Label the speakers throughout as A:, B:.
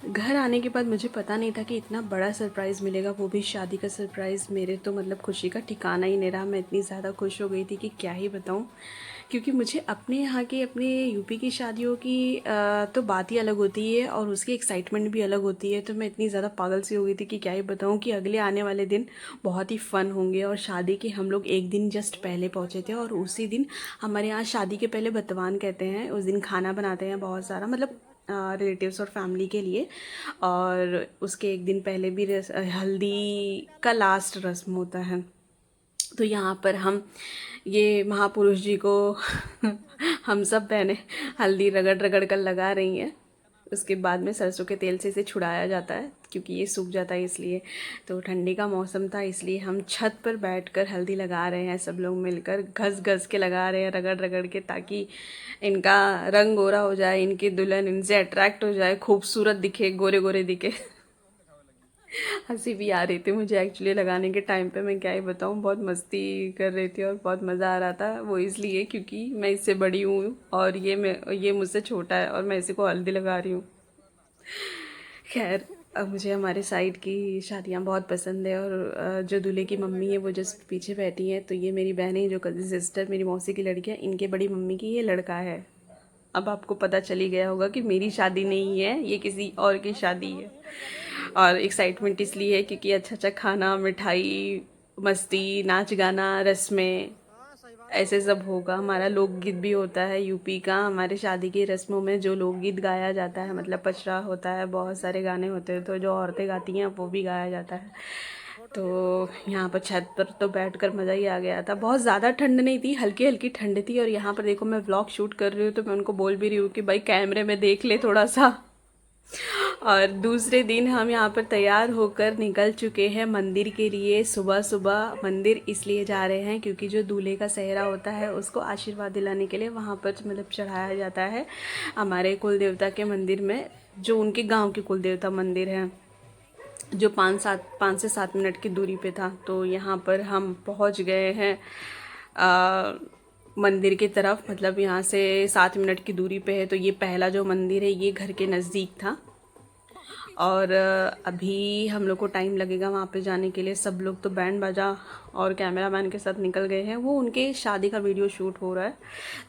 A: घर आने के बाद मुझे पता नहीं था कि इतना बड़ा सरप्राइज़ मिलेगा, वो भी शादी का सरप्राइज़। मेरे तो मतलब खुशी का ठिकाना ही नहीं रहा। मैं इतनी ज़्यादा खुश हो गई थी कि क्या ही बताऊँ। क्योंकि मुझे अपने यहाँ की, अपने यूपी की शादियों की तो बात ही अलग होती है और उसकी एक्साइटमेंट भी अलग होती है। तो मैं इतनी ज़्यादा पागल सी हो गई थी कि क्या ही बताऊँ कि अगले आने वाले दिन बहुत ही फ़न होंगे। और शादी के हम लोग एक दिन जस्ट पहले पहुँचे थे और उसी दिन हमारे यहाँ शादी के पहले बतवान कहते हैं। उस दिन खाना बनाते हैं बहुत सारा, मतलब रिलेटिव्स और फैमिली के लिए। और उसके एक दिन पहले भी हल्दी का लास्ट रस्म होता है। तो यहाँ पर हम ये महापुरुष जी को हम सब बहनें हल्दी रगड़ रगड़ कर लगा रही हैं। उसके बाद में सरसों के तेल से इसे छुड़ाया जाता है क्योंकि ये सूख जाता है इसलिए। तो ठंडी का मौसम था इसलिए हम छत पर बैठकर हल्दी लगा रहे हैं, सब लोग मिलकर घस घस के लगा रहे हैं, रगड़ रगड़ के, ताकि इनका रंग गोरा हो जाए, इनकी दुल्हन इनसे अट्रैक्ट हो जाए, खूबसूरत दिखे, गोरे गोरे दिखे। हंसी भी आ रही थी मुझे एक्चुअली लगाने के टाइम पे। मैं क्या ही बताऊँ, बहुत मस्ती कर रही थी और बहुत मज़ा आ रहा था। वो इसलिए क्योंकि मैं इससे बड़ी हूँ और ये मुझसे छोटा है और मैं इसी को हल्दी लगा रही हूँ। खैर, अब मुझे हमारे साइड की शादियाँ बहुत पसंद है। और जो दूल्हे की मम्मी है वो जस्ट पीछे बैठी है। तो ये मेरी बहनें, जो कज़न सिस्टर, मेरी मौसी की लड़कियाँ, इनके बड़ी मम्मी की ये लड़का है। अब आपको पता चल ही गया होगा कि मेरी शादी नहीं है, ये किसी और की शादी है। और एक्साइटमेंट इसलिए है क्योंकि अच्छा अच्छा खाना, मिठाई, मस्ती, नाच गाना, रस्में, ऐसे सब होगा। हमारा लोकगीत भी होता है यूपी का। हमारे शादी की रस्मों में जो लोकगीत गाया जाता है, मतलब पचरा होता है, बहुत सारे गाने होते हैं, तो जो औरतें गाती हैं वो भी गाया जाता है। तो यहाँ पर छत पर तो बैठकर मज़ा ही आ गया था। बहुत ज़्यादा ठंड नहीं थी, हल्की हल्की ठंड थी। और यहाँ पर देखो, मैं व्लॉग शूट कर रही हूँ तो मैं उनको बोल भी रही हूँ कि भाई कैमरे में देख ले थोड़ा सा। और दूसरे दिन हम यहाँ पर तैयार होकर निकल चुके हैं मंदिर के लिए। सुबह सुबह मंदिर इसलिए जा रहे हैं क्योंकि जो दूल्हे का सेहरा होता है उसको आशीर्वाद दिलाने के लिए वहाँ पर मतलब चढ़ाया जाता है हमारे कुल देवता के मंदिर में, जो उनके गांव के कुल देवता मंदिर है, जो 5 से 7 मिनट की दूरी पे था। तो यहाँ पर हम पहुँच गए हैं मंदिर की तरफ। मतलब यहाँ से 7 मिनट की दूरी पे है। तो ये पहला जो मंदिर है ये घर के नज़दीक था। और अभी हम लोग को टाइम लगेगा वहाँ पे जाने के लिए। सब लोग तो बैंड बाजा और कैमरामैन के साथ निकल गए हैं। वो उनके शादी का वीडियो शूट हो रहा है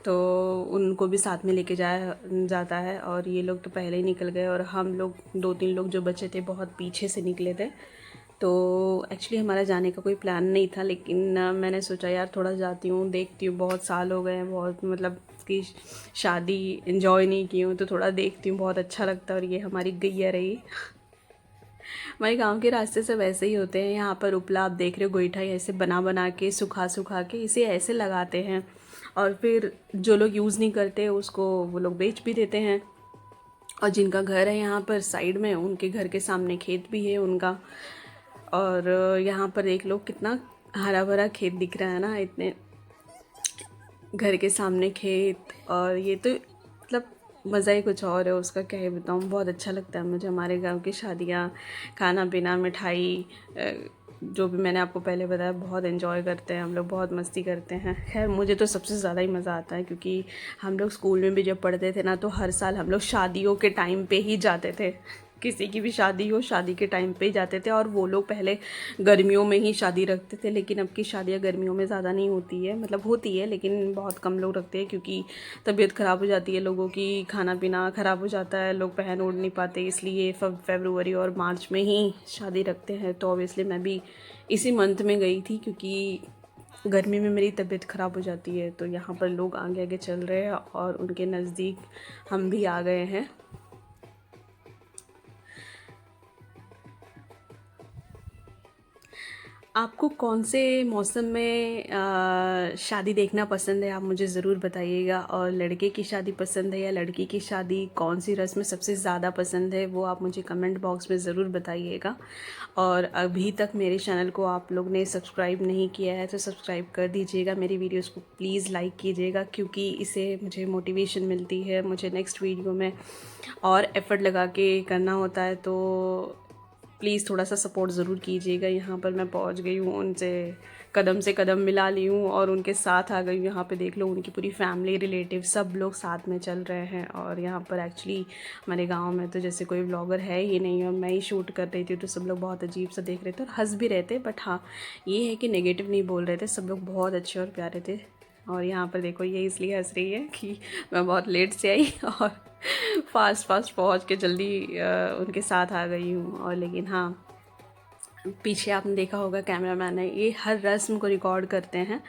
A: तो उनको भी साथ में लेके जाया जाता है। और ये लोग तो पहले ही निकल गए और हम लोग 2-3 लोग जो बचे थे बहुत पीछे से निकले थे। तो एक्चुअली हमारा जाने का कोई प्लान नहीं था, लेकिन मैंने सोचा यार थोड़ा जाती हूँ, देखती हूँ, बहुत साल हो गए हैं, बहुत मतलब कि शादी एंजॉय नहीं की हूँ, तो थोड़ा देखती हूँ, बहुत अच्छा लगता है। और ये हमारी गैया रही। हमारे गांव के रास्ते सब ऐसे ही होते हैं। यहाँ पर उपला आप देख रहे हो, गोईठा ऐसे बना बना के, सुखा सुखा के इसे ऐसे लगाते हैं। और फिर जो लोग यूज़ नहीं करते उसको वो लोग बेच भी देते हैं। और जिनका घर है यहाँ पर साइड में, उनके घर के सामने खेत भी है उनका। और यहाँ पर देख लो कितना हरा भरा खेत दिख रहा है ना, इतने घर के सामने खेत। और ये तो मतलब मज़ा ही कुछ और है उसका, क्या ही बताऊँ। बहुत अच्छा लगता है मुझे हमारे गांव की शादियाँ, खाना पीना, मिठाई, जो भी मैंने आपको पहले बताया, बहुत एंजॉय करते हैं हम लोग, बहुत मस्ती करते हैं। खैर मुझे तो सबसे ज़्यादा ही मज़ा आता है क्योंकि हम लोग स्कूल में भी जब पढ़ते थे ना, तो हर साल हम लोग शादियों के टाइम पे ही जाते थे। किसी की भी शादी हो, शादी के टाइम पे ही जाते थे। और वो लोग पहले गर्मियों में ही शादी रखते थे, लेकिन अब की शादियाँ गर्मियों में ज़्यादा नहीं होती है, मतलब होती है लेकिन बहुत कम लोग रखते हैं क्योंकि तबीयत ख़राब हो जाती है लोगों की, खाना पीना ख़राब हो जाता है, लोग पहन ओढ़ नहीं पाते, इसलिए फरवरी और मार्च में ही शादी रखते हैं। तो ऑब्वियसली मैं भी इसी मंथ में गई थी क्योंकि गर्मी में मेरी तबीयत ख़राब हो जाती है। तो यहाँ पर लोग आगे आगे चल रहे हैं और उनके नज़दीक हम भी आ गए हैं। आपको कौन से मौसम में शादी देखना पसंद है, आप मुझे ज़रूर बताइएगा। और लड़के की शादी पसंद है या लड़की की शादी, कौन सी रस्म सबसे ज़्यादा पसंद है, वो आप मुझे कमेंट बॉक्स में ज़रूर बताइएगा। और अभी तक मेरे चैनल को आप लोग ने सब्सक्राइब नहीं किया है तो सब्सक्राइब कर दीजिएगा। मेरी वीडियोज़ को प्लीज़ लाइक कीजिएगा क्योंकि इससे मुझे मोटिवेशन मिलती है, मुझे नेक्स्ट वीडियो में और एफ़र्ट लगा के करना होता है। तो प्लीज़ थोड़ा सा सपोर्ट ज़रूर कीजिएगा। यहाँ पर मैं पहुँच गई हूँ, उनसे कदम से कदम मिला ली हूँ और उनके साथ आ गई हूँ। यहाँ पे देख लो उनकी पूरी फैमिली, रिलेटिव सब लोग साथ में चल रहे हैं। और यहाँ पर एक्चुअली हमारे गांव में तो जैसे कोई व्लॉगर है ही नहीं और मैं ही शूट कर रही थी, तो सब लोग बहुत अजीब सा देख रहे थे और हंस भी रहे थे। बट हाँ, ये है कि नेगेटिव नहीं बोल रहे थे, सब लोग बहुत अच्छे और प्यारे थे। और यहाँ पर देखो ये इसलिए हंस रही है कि मैं बहुत लेट से आई और फास्ट पहुँच के जल्दी उनके साथ आ गई हूँ। और लेकिन हाँ, पीछे आपने देखा होगा कैमरामैन है, ये हर रस्म को रिकॉर्ड करते हैं,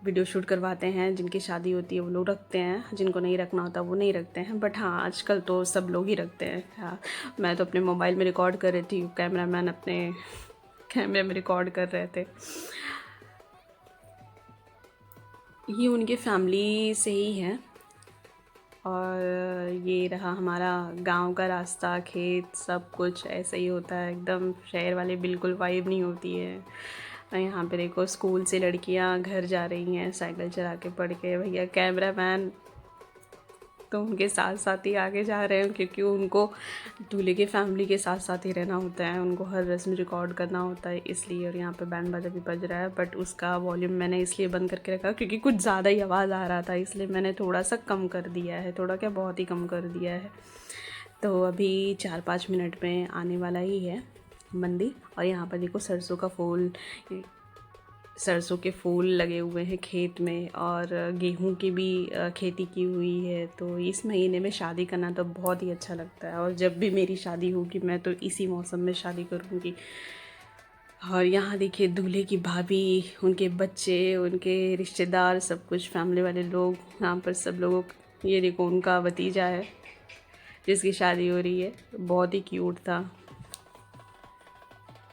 A: वीडियो शूट करवाते हैं। जिनकी शादी होती है वो लोग रखते हैं, जिनको नहीं रखना होता वो नहीं रखते हैं। बट हाँ, आजकल तो सब लोग ही रखते हैं। हाँ, मैं तो अपने मोबाइल में रिकॉर्ड कर रही थी, कैमरामैन अपने कैमरे में रिकॉर्ड कर रहे थे। ये उनके फैमिली से ही है। और ये रहा हमारा गांव का रास्ता, खेत, सब कुछ ऐसे ही होता है एकदम। शहर वाले बिल्कुल वाइब नहीं होती है। यहाँ पे देखो स्कूल से लड़कियां घर जा रही हैं साइकिल चला के, पढ़ के। भैया कैमरामैन तो उनके साथ साथ ही आगे जा रहे हैं, क्योंकि उनको दूल्हे के फैमिली के साथ साथ ही रहना होता है, उनको हर रस्म रिकॉर्ड करना होता है इसलिए। और यहाँ पे बैंड बाजा भी बज रहा है, बट उसका वॉल्यूम मैंने इसलिए बंद करके रखा क्योंकि कुछ ज़्यादा ही आवाज़ आ रहा था, इसलिए मैंने थोड़ा सा कम कर दिया है। थोड़ा क्या, बहुत ही कम कर दिया है। तो अभी 4-5 मिनट में आने वाला ही है मंदिर। और यहाँ पर देखो सरसों के फूल लगे हुए हैं खेत में, और गेहूं की भी खेती की हुई है। तो इस महीने में शादी करना तो बहुत ही अच्छा लगता है, और जब भी मेरी शादी होगी मैं तो इसी मौसम में शादी करूँगी। और यहाँ देखिए दूल्हे की भाभी, उनके बच्चे, उनके रिश्तेदार, सब कुछ फैमिली वाले लोग यहाँ पर सब लोगों। ये देखो उनका भतीजा है जिसकी शादी हो रही है, बहुत ही क्यूट था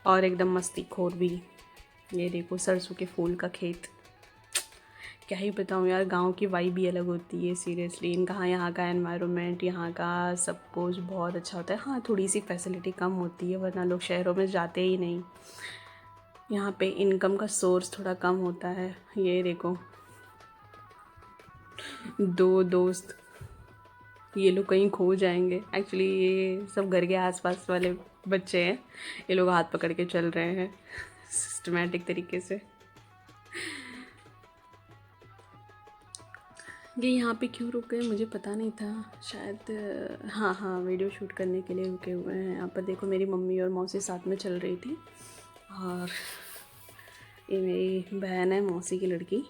A: और एकदम मस्तीखोर भी। ये देखो सरसों के फूल का खेत, क्या ही बताऊँ यार, गांव की वाइब भी अलग होती है सीरियसली। इनका यहाँ का एनवायरनमेंट, यहाँ का सब कुछ बहुत अच्छा होता है। हाँ, थोड़ी सी फैसिलिटी कम होती है, वरना लोग शहरों में जाते ही नहीं। यहाँ पे इनकम का सोर्स थोड़ा कम होता है। ये देखो दो दोस्त, ये लोग कहीं खो जाएंगे। एक्चुअली ये सब घर के आसपास वाले बच्चे हैं, ये लोग हाथ पकड़ के चल रहे हैं सिस्टमेटिक तरीके से। ये यहाँ पे क्यों रुके मुझे पता नहीं था, शायद हाँ वीडियो शूट करने के लिए रुके हुए हैं। यहाँ पर देखो मेरी मम्मी और मौसी साथ में चल रही थी, और ये मेरी बहन है मौसी की लड़की,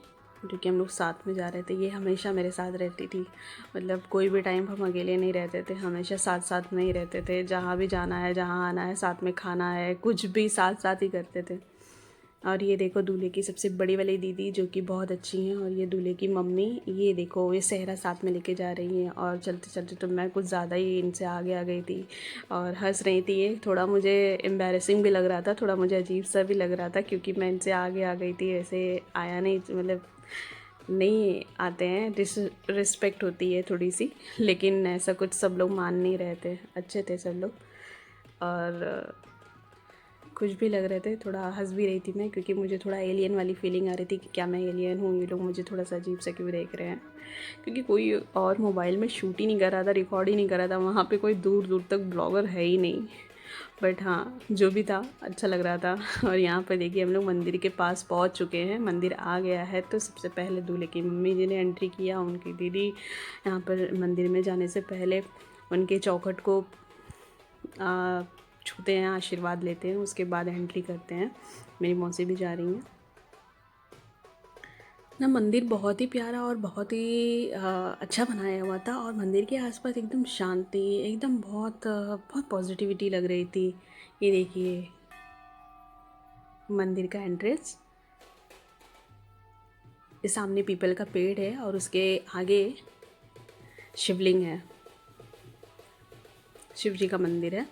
A: जो कि हम लोग साथ में जा रहे थे। ये हमेशा मेरे साथ रहती थी, मतलब कोई भी टाइम हम अकेले नहीं रहते थे, हमेशा साथ साथ में ही रहते थे। जहाँ भी जाना है, जहाँ आना है, साथ में खाना है, कुछ भी साथ साथ ही करते थे। और ये देखो दूल्हे की सबसे बड़ी वाली दीदी, जो कि बहुत अच्छी हैं, और ये दूल्हे की मम्मी। ये देखो ये सेहरा साथ में लेके जा रही हैं, और चलते चलते तो मैं कुछ ज़्यादा ही इनसे आगे आ गई थी और हंस रही थी। ये थोड़ा मुझे एम्बैरेसिंग भी लग रहा था, थोड़ा मुझे अजीब सा भी लग रहा था, क्योंकि मैं इनसे आगे आ गई थी। ऐसे आया नहीं, मतलब नहीं आते हैं, रिस्पेक्ट होती है थोड़ी सी, लेकिन ऐसा कुछ सब लोग मान नहीं रहे थे, अच्छे थे सब लोग। और कुछ भी लग रहे थे, थोड़ा हंस भी रही थी मैं, क्योंकि मुझे थोड़ा एलियन वाली फीलिंग आ रही थी कि क्या मैं एलियन हूँ, ये लोग मुझे थोड़ा सा अजीब सा क्यों देख रहे हैं। क्योंकि कोई और मोबाइल में शूट ही नहीं कर रहा था, रिकॉर्ड ही नहीं कर रहा था, वहाँ पे कोई दूर दूर तक ब्लॉगर है ही नहीं। बट हाँ, जो भी था अच्छा लग रहा था। और यहाँ पर देखिए हम लोग मंदिर के पास पहुँच चुके हैं, मंदिर आ गया है। तो सबसे पहले दूल्हे की मम्मी जी ने एंट्री किया, उनकी दीदी यहाँ पर मंदिर में जाने से पहले उनके चौखट को छूते हैं, आशीर्वाद लेते हैं, उसके बाद एंट्री करते हैं। मेरी मौसी भी जा रही हैं ना। मंदिर बहुत ही प्यारा और बहुत ही अच्छा बनाया हुआ था, और मंदिर के आसपास एकदम शांति, एकदम बहुत पॉजिटिविटी लग रही थी। ये देखिए मंदिर का एंट्रेंस, ये सामने पीपल का पेड़ है और उसके आगे शिवलिंग है, शिव जी का मंदिर है।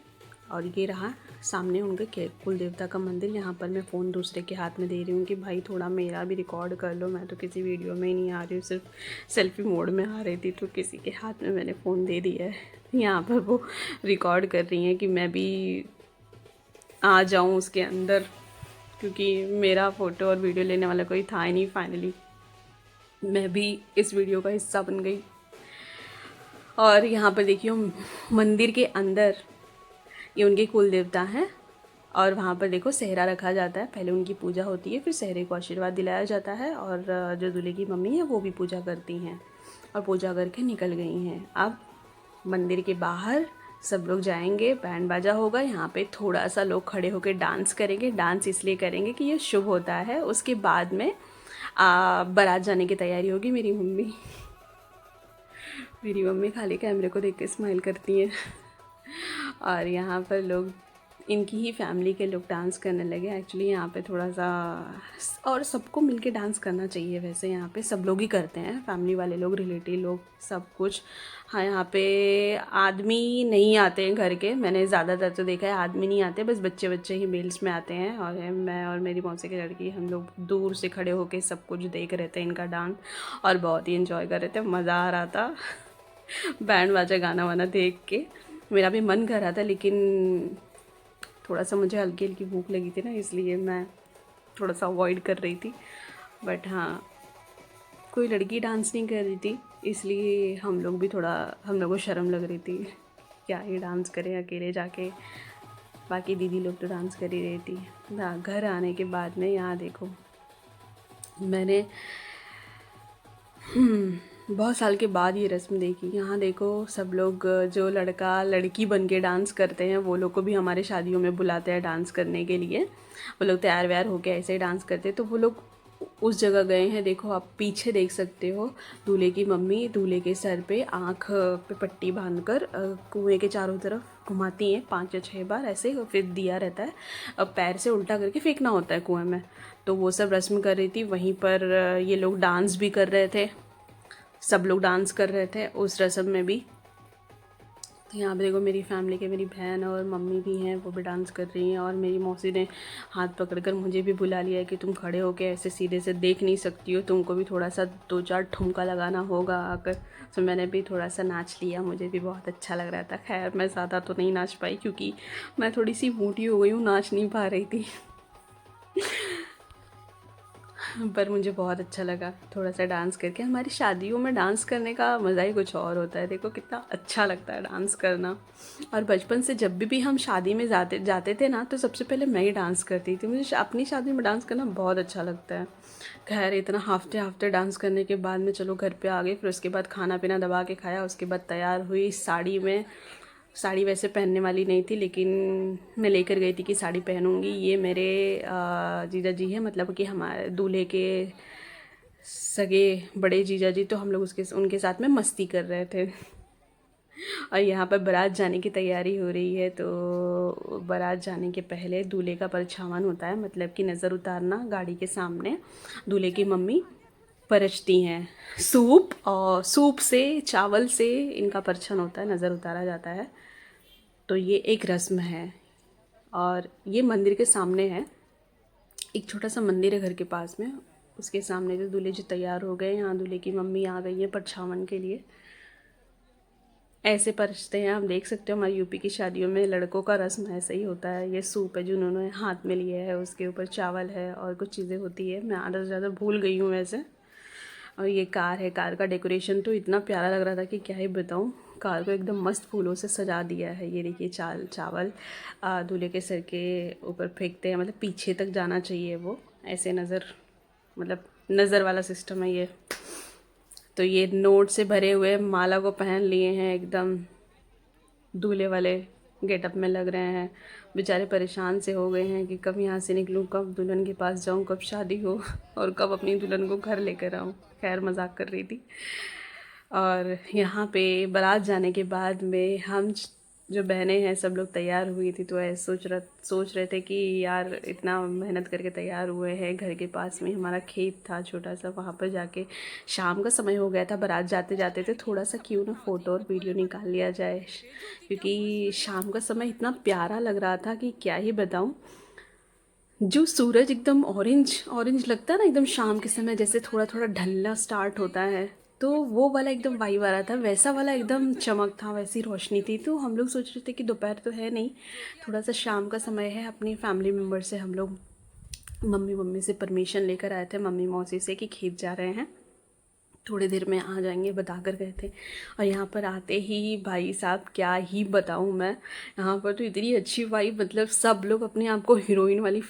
A: और ये रहा सामने उनके कुल देवता का मंदिर। यहाँ पर मैं फ़ोन दूसरे के हाथ में दे रही हूँ कि भाई थोड़ा मेरा भी रिकॉर्ड कर लो, मैं तो किसी वीडियो में ही नहीं आ रही हूँ, सिर्फ सेल्फी मोड में आ रही थी, तो किसी के हाथ में मैंने फ़ोन दे दिया है। यहाँ पर वो रिकॉर्ड कर रही हैं कि मैं भी आ जाऊँ उसके अंदर, क्योंकि मेरा फ़ोटो और वीडियो लेने वाला कोई था ही नहीं। फाइनली मैं भी इस वीडियो का हिस्सा बन गई। और यहाँ पर देखिए मंदिर के अंदर ये उनके कुल देवता हैं। और वहाँ पर देखो सेहरा रखा जाता है, पहले उनकी पूजा होती है, फिर सेहरे को आशीर्वाद दिलाया जाता है। और जो दूल्हे की मम्मी है वो भी पूजा करती हैं और पूजा करके निकल गई हैं। अब मंदिर के बाहर सब लोग जाएंगे, बैंड बाजा होगा, यहाँ पे थोड़ा सा लोग खड़े होकर डांस करेंगे। डांस इसलिए करेंगे कि ये शुभ होता है। उसके बाद में बारात जाने की तैयारी होगी। मेरी मम्मी खाली कैमरे को देख के स्माइल करती हैं। और यहाँ पर लोग, इनकी ही फैमिली के लोग डांस करने लगे। एक्चुअली यहाँ पे थोड़ा सा, और सबको मिलके डांस करना चाहिए। वैसे यहाँ पे सब लोग ही करते हैं, फैमिली वाले लोग, रिलेटिव लोग, सब कुछ। हाँ, यहाँ पे आदमी नहीं आते हैं घर के, मैंने ज़्यादातर तो देखा है आदमी नहीं आते, बस बच्चे बच्चे ही मेल्स में आते हैं। और मैं और मेरी मौसी की लड़की, हम लोग दूर से खड़े होके सब कुछ देख रहे थे इनका डांस, और बहुत ही इन्जॉय कर रहे थे, मज़ा आ रहा था। बैंड बाजा गाना वाना देख के मेरा भी मन कर रहा था, लेकिन थोड़ा सा मुझे हल्की हल्की भूख लगी थी ना, इसलिए मैं थोड़ा सा अवॉइड कर रही थी। बट हाँ, कोई लड़की डांस नहीं कर रही थी, इसलिए हम लोग को शर्म लग रही थी, क्या ही डांस करें अकेले जाके। बाकी दीदी लोग तो डांस कर ही रही थी। घर आने के बाद में यहाँ देखो, मैंने बहुत साल के बाद ये रस्म देखी। यहाँ देखो सब लोग, जो लड़का लड़की बन के डांस करते हैं वो लोग को भी हमारे शादियों में बुलाते हैं डांस करने के लिए। वो लोग तैयार व्यार होके ऐसे ही डांस करते हैं, तो वो लोग उस जगह गए हैं। देखो आप पीछे देख सकते हो, दूल्हे की मम्मी दूल्हे के सर पे आँख पे पट्टी बांधकर कुएं के चारों तरफ घुमाती हैं 5 या 6 बार ऐसे, फिर दिया रहता है, अब पैर से उल्टा करके फेंकना होता है कुएं में। तो वो सब रस्म कर रही थी। वहीं पर ये लोग डांस भी कर रहे थे, सब लोग डांस कर रहे थे उस रस्म में भी। तो यहाँ पे देखो मेरी फैमिली के, मेरी बहन और मम्मी भी हैं, वो भी डांस कर रही हैं। और मेरी मौसी ने हाथ पकड़कर मुझे भी बुला लिया है कि तुम खड़े होके ऐसे सीधे से देख नहीं सकती हो, तुमको भी थोड़ा सा 2-4 ठुमका लगाना होगा आकर। तो मैंने भी थोड़ा सा नाच लिया, मुझे भी बहुत अच्छा लग रहा था। खैर मैं ज़्यादा तो नहीं नाच पाई क्योंकि मैं थोड़ी सी मोटी हो गई हूँ, नाच नहीं पा रही थी। पर मुझे बहुत अच्छा लगा थोड़ा सा डांस करके। हमारी शादियों में डांस करने का मज़ा ही कुछ और होता है। देखो कितना अच्छा लगता है डांस करना। और बचपन से जब भी हम शादी में जाते थे ना, तो सबसे पहले मैं ही डांस करती थी। मुझे अपनी शादी में डांस करना बहुत अच्छा लगता है। खैर इतना हफ्ते हफ्ते डांस करने के बाद में चलो घर पे आ गई। फिर उसके बाद खाना पीना दबा के खाया, उसके बाद तैयार हुई साड़ी में। साड़ी वैसे पहनने वाली नहीं थी, लेकिन मैं लेकर गई थी कि साड़ी पहनूंगी। ये मेरे जीजा जी हैं, मतलब कि हमारे दूल्हे के सगे बड़े जीजा जी। तो हम लोग उनके साथ में मस्ती कर रहे थे। और यहाँ पर बारात जाने की तैयारी हो रही है। तो बारात जाने के पहले दूल्हे का परछावन होता है, मतलब कि नज़र उतारना गाड़ी के सामने। दूल्हे की मम्मी परछती हैं सूप, और सूप से, चावल से इनका परछन होता है, नज़र उतारा जाता है। तो ये एक रस्म है। और ये मंदिर के सामने है, एक छोटा सा मंदिर है घर के पास में, उसके सामने जो दूल्हे जी तैयार हो गए। यहाँ दूल्हे की मम्मी आ गई है परछावन के लिए। ऐसे परछते हैं, आप देख सकते हो हमारी यूपी की शादियों में लड़कों का रस्म ऐसा ही होता है। ये सूप है जो उन्होंने हाथ में लिया है, उसके ऊपर चावल है और कुछ चीज़ें होती है, मैं आधा से ज़्यादा भूल गई हूँ वैसे। और ये कार है, कार का डेकोरेशन तो इतना प्यारा लग रहा था कि क्या ही बताऊँ। कार को एकदम मस्त फूलों से सजा दिया है। ये देखिए चावल दूल्हे के सर के ऊपर फेंकते हैं, मतलब पीछे तक जाना चाहिए वो, ऐसे नज़र, मतलब नज़र वाला सिस्टम है ये। तो ये नोट से भरे हुए माला को पहन लिए हैं, एकदम दूल्हे वाले गेटअप में लग रहे हैं। बेचारे परेशान से हो गए हैं कि कब यहाँ से निकलूँ, कब दुल्हन के पास जाऊँ, कब शादी हो और कब अपनी दुल्हन को घर लेकर आऊँ। खैर मजाक कर रही थी। और यहाँ पे बारात जाने के बाद में हम जो बहनें हैं सब लोग तैयार हुई थी। तो ऐसे सोच रहे थे कि यार इतना मेहनत करके तैयार हुए हैं, घर के पास में हमारा खेत था छोटा सा, वहाँ पर जाके शाम का समय हो गया था, बारात जाते जाते थे, थोड़ा सा क्यों ना फ़ोटो और वीडियो निकाल लिया जाए। क्योंकि शाम का समय इतना प्यारा लग रहा था कि क्या ही बताऊँ। जो सूरज एकदम ऑरेंज ऑरेंज लगता है ना एकदम शाम के समय, जैसे थोड़ा थोड़ा ढलना स्टार्ट होता है, तो वो वाला एकदम वाइब आ रहा था, वैसा वाला एकदम चमक था, वैसी रोशनी थी। तो हम लोग सोच रहे थे कि दोपहर तो है नहीं, थोड़ा सा शाम का समय है। अपनी फैमिली मेम्बर से हम लोग मम्मी से परमिशन लेकर आए थे, मम्मी मौसी से, कि खेत जा रहे हैं, थोड़ी देर में आ जाएंगे बता कर गए थे। और यहाँ पर आते ही भाई साहब क्या ही बताऊँ मैं, यहाँ पर तो इतनी अच्छी वाइब, मतलब सब लोग अपने आप को हीरोइन वाली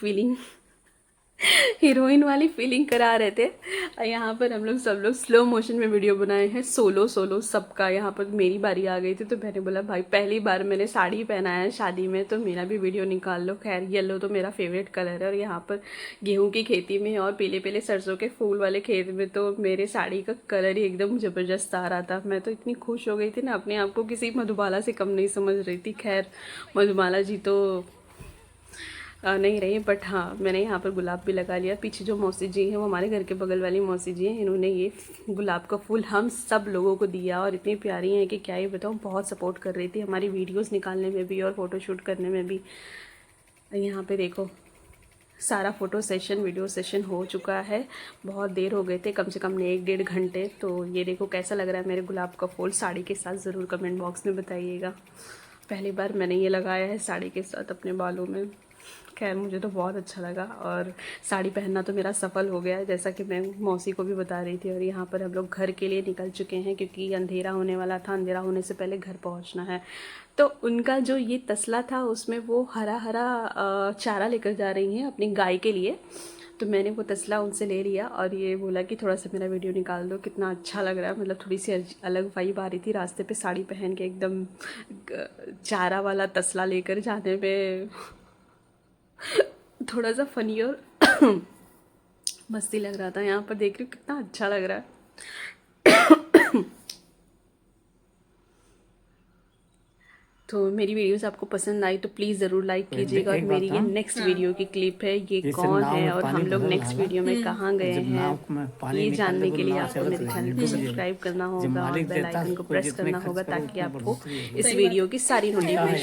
A: फीलिंग करा रहे थे। और यहाँ पर हम लोग सब लोग स्लो मोशन में वीडियो बनाए हैं, सोलो सोलो सबका। यहाँ पर मेरी बारी आ गई थी तो मैंने बोला भाई पहली बार मैंने साड़ी पहना है शादी में, तो मेरा भी वीडियो निकाल लो। खैर येलो तो मेरा फेवरेट कलर है, और यहाँ पर गेहूँ की खेती में और पीले पीले सरसों के फूल वाले खेत में तो मेरे साड़ी का कलर ही एकदम ज़बरदस्त आ रहा था। मैं तो इतनी खुश हो गई थी ना, अपने आप को किसी मधुबाला से कम नहीं समझ रही थी। खैर मधुबाला जी तो नहीं रही, बट हाँ मैंने यहाँ पर गुलाब भी लगा लिया। पीछे जो मौसी जी हैं वो हमारे घर के बगल वाली मौसी जी हैं, इन्होंने ये गुलाब का फूल हम सब लोगों को दिया, और इतनी प्यारी हैं कि क्या ही बताऊँ, बहुत सपोर्ट कर रही थी हमारी वीडियोस निकालने में भी और फ़ोटोशूट करने में भी। यहाँ पे देखो सारा फ़ोटो सेशन वीडियो सेशन हो चुका है, बहुत देर हो गए थे, कम से कम 1-1.5 घंटे। तो ये देखो कैसा लग रहा है मेरे गुलाब का फूल साड़ी के साथ, ज़रूर कमेंट बॉक्स में बताइएगा। पहली बार मैंने ये लगाया है साड़ी के साथ अपने बालों में। खैर मुझे तो बहुत अच्छा लगा, और साड़ी पहनना तो मेरा सफल हो गया है, जैसा कि मैं मौसी को भी बता रही थी। और यहाँ पर हम लोग घर के लिए निकल चुके हैं क्योंकि अंधेरा होने वाला था, अंधेरा होने से पहले घर पहुँचना है। तो उनका जो ये तसला था उसमें वो हरा हरा चारा लेकर जा रही हैं अपनी गाय के लिए। तो मैंने वो तसला उनसे ले लिया, और ये बोला कि थोड़ा सा मेरा वीडियो निकाल दो, कितना अच्छा लग रहा है। मतलब थोड़ी सी अलग वाइब आ रही थी रास्ते पे साड़ी पहन के, एकदम चारा वाला तसला लेकर जाने में थोड़ा सा फनी और मस्ती लग रहा था। यहाँ पर देख रही हूँ कितना अच्छा लग रहा है। तो मेरी वीडियोस आपको पसंद आई तो प्लीज़ ज़रूर लाइक कीजिएगा। और मेरी ये नेक्स्ट वीडियो की क्लिप है, ये कौन है और हम लोग नेक्स्ट वीडियो में कहाँ गए हैं, ये जानने के लिए आपको मेरे चैनल को सब्सक्राइब करना होगा और बेल आइकन को प्रेस करना होगा, ताकि आपको इस वीडियो की सारी नोटिफिकेशन